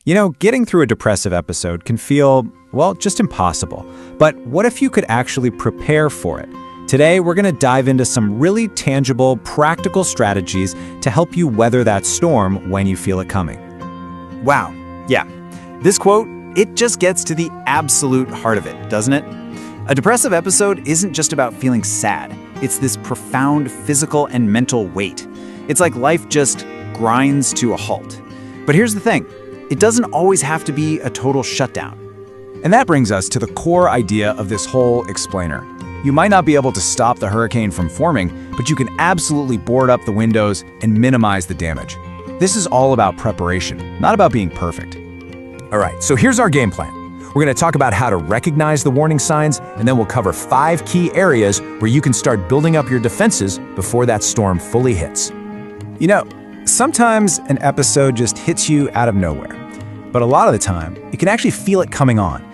You know, getting through a depressive episode can feel, well, just impossible. But what if you could actually prepare for it? Today, we're going to dive into some really tangible, practical strategies to help you weather that storm when you feel it coming. Wow, yeah. This quote, it just gets to the absolute heart of it, doesn't it? A depressive episode isn't just about feeling sad. It's this profound physical and mental weight. It's like life just grinds to a halt. But here's the thing. It doesn't always have to be a total shutdown. And that brings us to the core idea of this whole explainer. You might not be able to stop the hurricane from forming, but you can absolutely board up the windows and minimize the damage. This is all about preparation, not about being perfect. All right, so here's our game plan. We're going to talk about how to recognize the warning signs, and then we'll cover 5 key areas where you can start building up your defenses before that storm fully hits. You know, sometimes an episode just hits you out of nowhere, but a lot of the time, you can actually feel it coming on.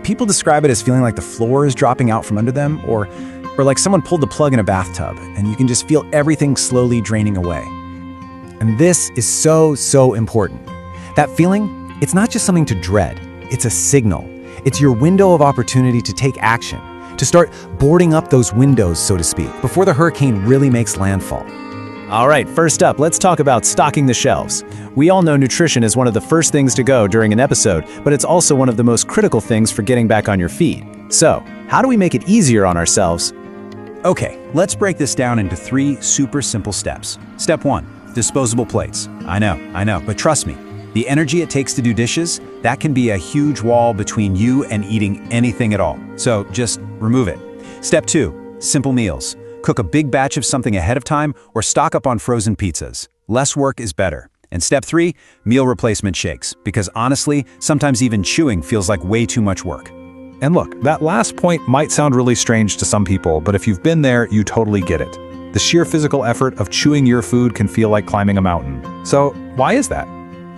People describe it as feeling like the floor is dropping out from under them, or like someone pulled the plug in a bathtub, and you can just feel everything slowly draining away. And this is so important. That feeling, it's not just something to dread, it's a signal. It's your window of opportunity to take action, to start boarding up those windows, so to speak, before the hurricane really makes landfall. All right, first up, let's talk about stocking the shelves. We all know nutrition is one of the first things to go during an episode, but it's also one of the most critical things for getting back on your feet. So, how do we make it easier on ourselves? Okay, let's break this down into 3 super simple steps. Step 1, disposable plates. I know, but trust me, the energy it takes to do dishes, that can be a huge wall between you and eating anything at all. So just remove it. Step 2, simple meals. Cook a big batch of something ahead of time or stock up on frozen pizzas. Less work is better. And step 3, meal replacement shakes. Because honestly, sometimes even chewing feels like way too much work. And look, that last point might sound really strange to some people, but if you've been there, you totally get it. The sheer physical effort of chewing your food can feel like climbing a mountain. So why is that?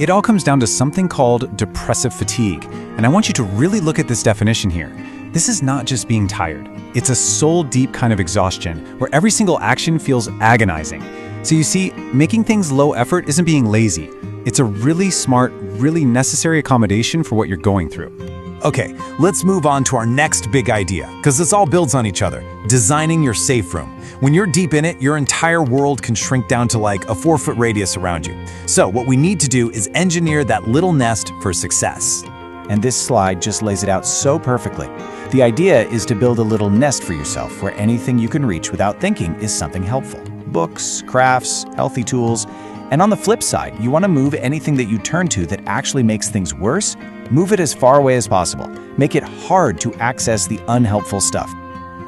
It all comes down to something called depressive fatigue. And I want you to really look at this definition here. This is not just being tired. It's a soul-deep kind of exhaustion where every single action feels agonizing. So you see, making things low effort isn't being lazy. It's a really smart, really necessary accommodation for what you're going through. Okay, let's move on to our next big idea, because this all builds on each other. Designing your safe room. When you're deep in it, your entire world can shrink down to like a 4-foot radius around you. So what we need to do is engineer that little nest for success. And this slide just lays it out so perfectly. The idea is to build a little nest for yourself where anything you can reach without thinking is something helpful. Books, crafts, healthy tools. And on the flip side, you want to move anything that you turn to that actually makes things worse. Move it as far away as possible. Make it hard to access the unhelpful stuff.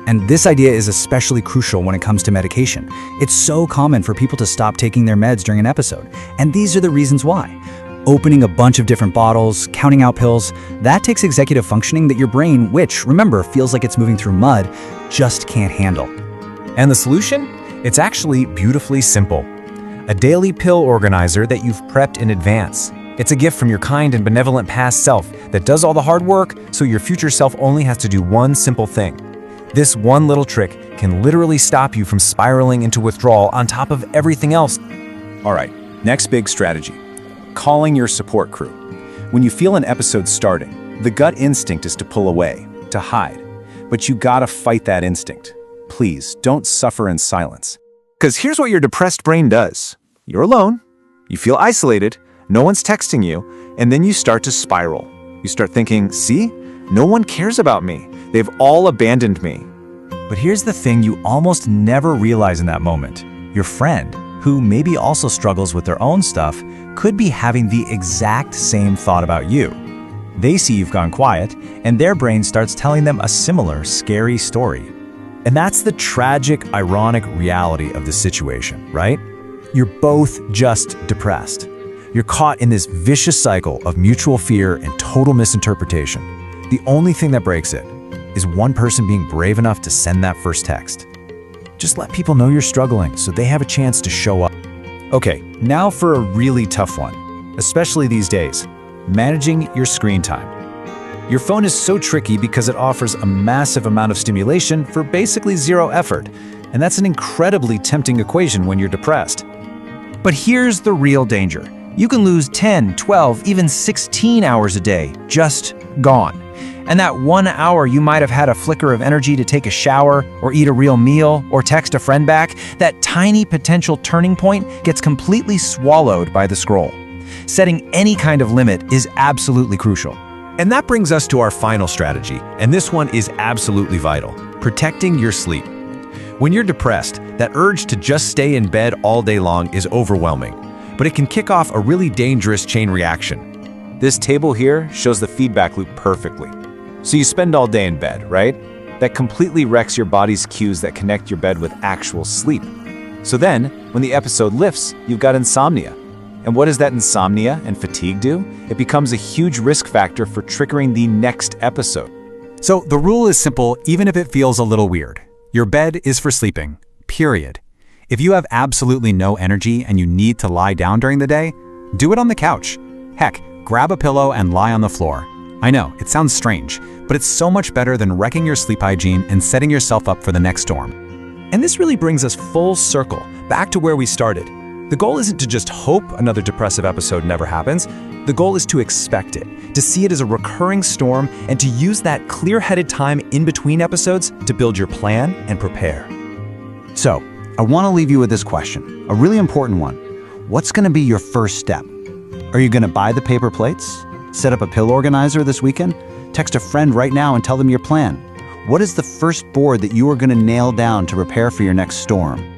And this idea is especially crucial when it comes to medication. It's so common for people to stop taking their meds during an episode. And these are the reasons why. Opening a bunch of different bottles, counting out pills, that takes executive functioning that your brain, which, remember, feels like it's moving through mud, just can't handle. And the solution? It's actually beautifully simple. A daily pill organizer that you've prepped in advance. It's a gift from your kind and benevolent past self that does all the hard work so your future self only has to do one simple thing. This one little trick can literally stop you from spiraling into withdrawal on top of everything else. All right, next big strategy. Calling your support crew. When you feel an episode starting, the gut instinct is to pull away, to hide. But you gotta fight that instinct. Please, don't suffer in silence. Because here's what your depressed brain does. You're alone, you feel isolated, no one's texting you, and then you start to spiral. You start thinking, see, no one cares about me. They've all abandoned me. But here's the thing you almost never realize in that moment. Your friend, who maybe also struggles with their own stuff, could be having the exact same thought about you. They see you've gone quiet, and their brain starts telling them a similar, scary story. And that's the tragic, ironic reality of the situation, right? You're both just depressed. You're caught in this vicious cycle of mutual fear and total misinterpretation. The only thing that breaks it is one person being brave enough to send that first text. Just let people know you're struggling so they have a chance to show up. Okay, now for a really tough one, especially these days, managing your screen time. Your phone is so tricky because it offers a massive amount of stimulation for basically zero effort, and that's an incredibly tempting equation when you're depressed. But here's the real danger. You can lose 10, 12, even 16 hours a day, just gone. And that 1 hour you might have had a flicker of energy to take a shower, or eat a real meal, or text a friend back, that tiny potential turning point gets completely swallowed by the scroll. Setting any kind of limit is absolutely crucial. And that brings us to our final strategy, and this one is absolutely vital: protecting your sleep. When you're depressed, that urge to just stay in bed all day long is overwhelming, but it can kick off a really dangerous chain reaction. This table here shows the feedback loop perfectly. So you spend all day in bed, right? That completely wrecks your body's cues that connect your bed with actual sleep. So then, when the episode lifts, you've got insomnia. And what does that insomnia and fatigue do? It becomes a huge risk factor for triggering the next episode. So the rule is simple, even if it feels a little weird. Your bed is for sleeping, period. If you have absolutely no energy and you need to lie down during the day, do it on the couch. Heck, grab a pillow and lie on the floor. I know, it sounds strange, but it's so much better than wrecking your sleep hygiene and setting yourself up for the next storm. And this really brings us full circle, back to where we started. The goal isn't to just hope another depressive episode never happens. The goal is to expect it, to see it as a recurring storm, and to use that clear-headed time in between episodes to build your plan and prepare. So, I want to leave you with this question, a really important one. What's going to be your first step? Are you going to buy the paper plates? Set up a pill organizer this weekend? Text a friend right now and tell them your plan. What is the first board that you are going to nail down to prepare for your next storm?